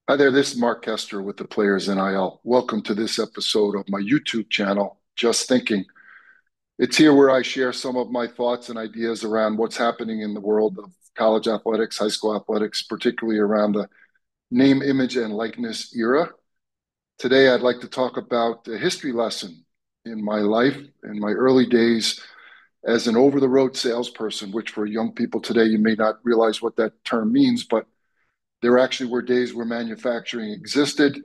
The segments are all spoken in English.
Hi there, this is Mark Koesterer with the Players NIL. Welcome to this episode of my YouTube channel, Just Thinking. It's here where I share some of my thoughts and ideas around what's happening in the world of college athletics, high school athletics, particularly around the name, image, and likeness era. Today, I'd like to talk about a history lesson in my life, in my early days as an over-the-road salesperson, which for young people today, you may not realize what that term means, but there actually were days where manufacturing existed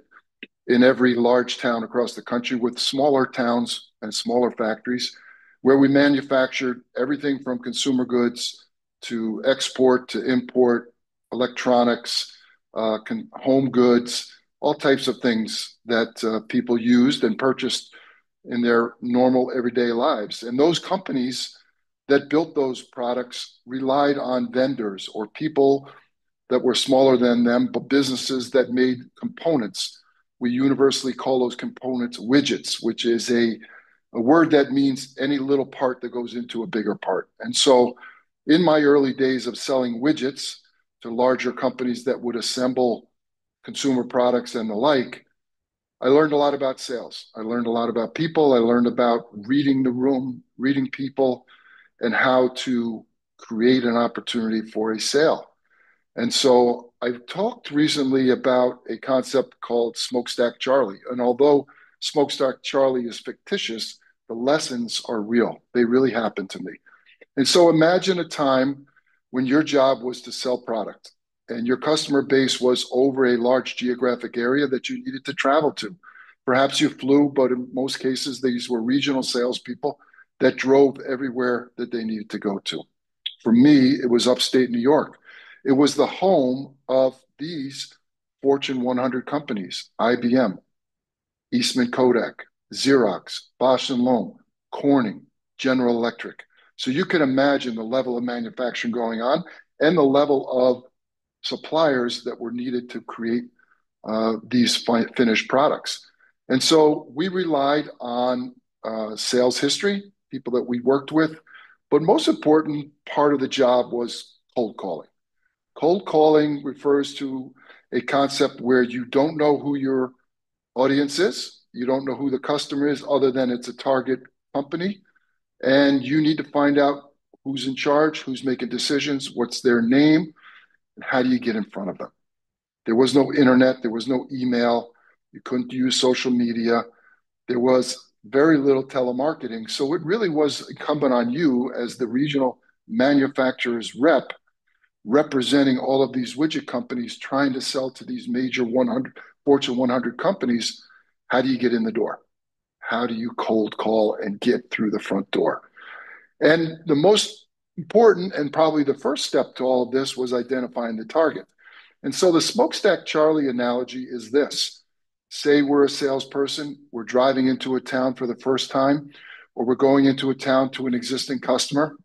in every large town across the country with smaller towns and smaller factories where we manufactured everything from consumer goods to export to import, electronics, home goods, all types of things that people used and purchased in their normal everyday lives. And those companies that built those products relied on vendors or people that were smaller than them, but businesses that made components. We universally call those components widgets, which is a word that means any little part that goes into a bigger part. And so in my early days of selling widgets to larger companies that would assemble consumer products and the like, I learned a lot about sales. I learned a lot about people. I learned about reading the room, reading people, and how to create an opportunity for a sale. And so I've talked recently about a concept called Smokestack Charlie. And although Smokestack Charlie is fictitious, the lessons are real. They really happened to me. And so imagine a time when your job was to sell product and your customer base was over a large geographic area that you needed to travel to. Perhaps you flew, but in most cases, these were regional salespeople that drove everywhere that they needed to go to. For me, it was upstate New York. It was the home of these Fortune 100 companies: IBM, Eastman Kodak, Xerox, Bosch and Lomb, Corning, General Electric. So you can imagine the level of manufacturing going on and the level of suppliers that were needed to create these finished products. And so we relied on sales history, people that we worked with, but most important part of the job was cold calling. Cold calling refers to a concept where you don't know who your audience is. You don't know who the customer is other than it's a target company. And you need to find out who's in charge, who's making decisions, what's their name, and how do you get in front of them. There was no internet. There was no email. You couldn't use social media. There was very little telemarketing. So it really was incumbent on you as the regional manufacturer's rep representing all of these widget companies trying to sell to these major 100 Fortune 100 companies. How do you get in the door? How do you cold call and get through the front door? And the most important and probably the first step to all of this was identifying the target. And so the smokestack Charlie analogy is this. Say we're a salesperson, we're driving into a town for the first time, or we're going into a town to an existing customer,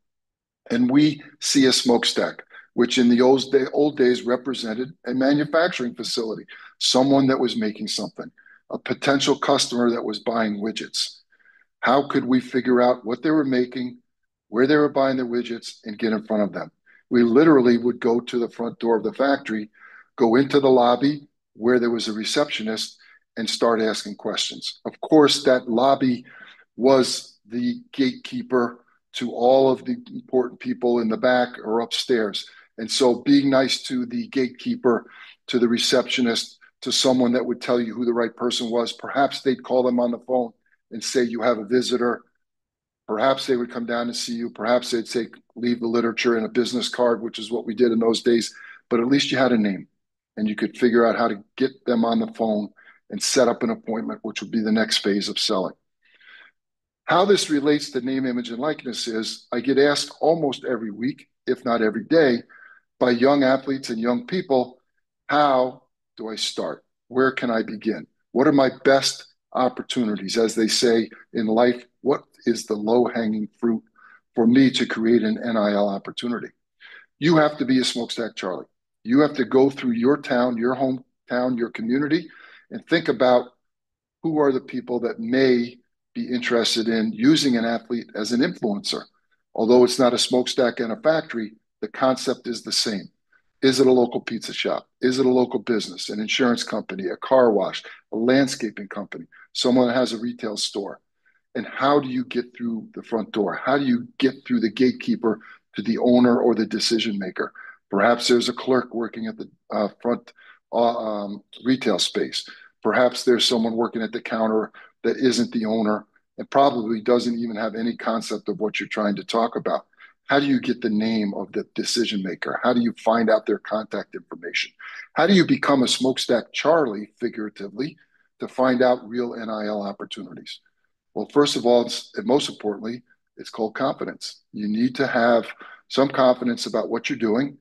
and we see a smokestack, which in the old days represented a manufacturing facility, someone that was making something, a potential customer that was buying widgets. How could we figure out what they were making, where they were buying their widgets, and get in front of them? We literally would go to the front door of the factory, go into the lobby where there was a receptionist, and start asking questions. Of course, that lobby was the gatekeeper to all of the important people in the back or upstairs. And so being nice to the gatekeeper, to the receptionist, to someone that would tell you who the right person was, perhaps they'd call them on the phone and say, you have a visitor. Perhaps they would come down to see you. Perhaps they'd say, leave the literature in a business card, which is what we did in those days. But at least you had a name and you could figure out how to get them on the phone and set up an appointment, which would be the next phase of selling. How this relates to name, image, and likeness is I get asked almost every week, if not every day, by young athletes and young people, how do I start? Where can I begin? What are my best opportunities? As they say in life, what is the low-hanging fruit for me to create an NIL opportunity? You have to be a smokestack Charlie. You have to go through your town, your hometown, your community, and think about who are the people that may be interested in using an athlete as an influencer. Although it's not a smokestack and a factory, the concept is the same. Is it a local pizza shop? Is it a local business, an insurance company, a car wash, a landscaping company, someone that has a retail store? And how do you get through the front door? How do you get through the gatekeeper to the owner or the decision maker? Perhaps there's a clerk working at the front retail space. Perhaps there's someone working at the counter that isn't the owner and probably doesn't even have any concept of what you're trying to talk about. How do you get the name of the decision maker? How do you find out their contact information? How do you become a smokestack Charlie, figuratively, to find out real NIL opportunities? Well, first of all, and most importantly, it's called confidence. You need to have some confidence about what you're doing.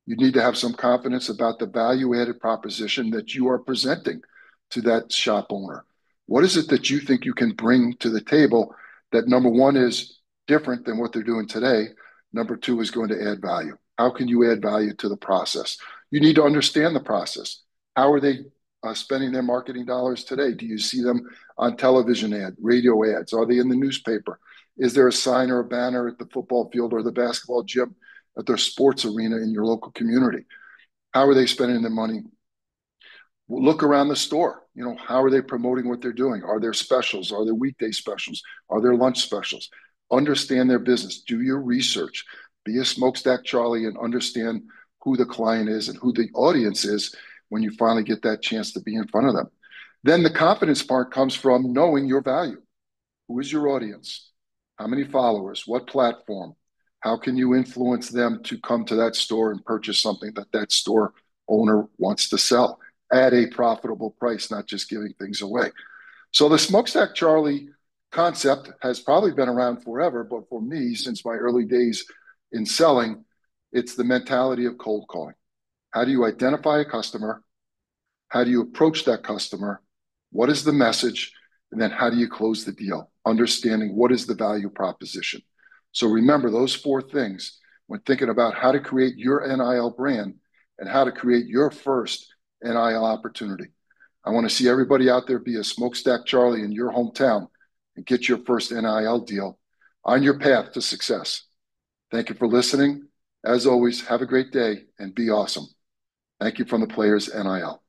You need to have some confidence about the value added proposition that you are presenting to that shop owner. What is it that you think you can bring to the table that, number one, is different than what they're doing today? Number two, is going to add value. How can you add value to the process? You need to understand the process. How are they spending their marketing dollars today? Do you see them on television ad, radio ads? Are they in the newspaper? Is there a sign or a banner at the football field or the basketball gym, at their sports arena in your local community? How are they spending their money? Look around the store. How are they promoting what they're doing? Are there specials? Are there weekday specials? Are there lunch specials? Understand their business. Do your research. Be a smokestack Charlie and understand who the client is and who the audience is when you finally get that chance to be in front of them. Then the confidence part comes from knowing your value. Who is your audience? How many followers? What platform? How can you influence them to come to that store and purchase something that that store owner wants to sell at a profitable price, not just giving things away? So the Smokestack Charlie concept has probably been around forever, but for me, since my early days in selling, it's the mentality of cold calling. How do you identify a customer? How do you approach that customer? What is the message? And then how do you close the deal? Understanding what is the value proposition. So remember those four things when thinking about how to create your NIL brand and how to create your first NIL opportunity. I want to see everybody out there be a smokestack Charlie in your hometown and get your first NIL deal on your path to success. Thank you for listening. As always, have a great day and be awesome. Thank you from the Players NIL.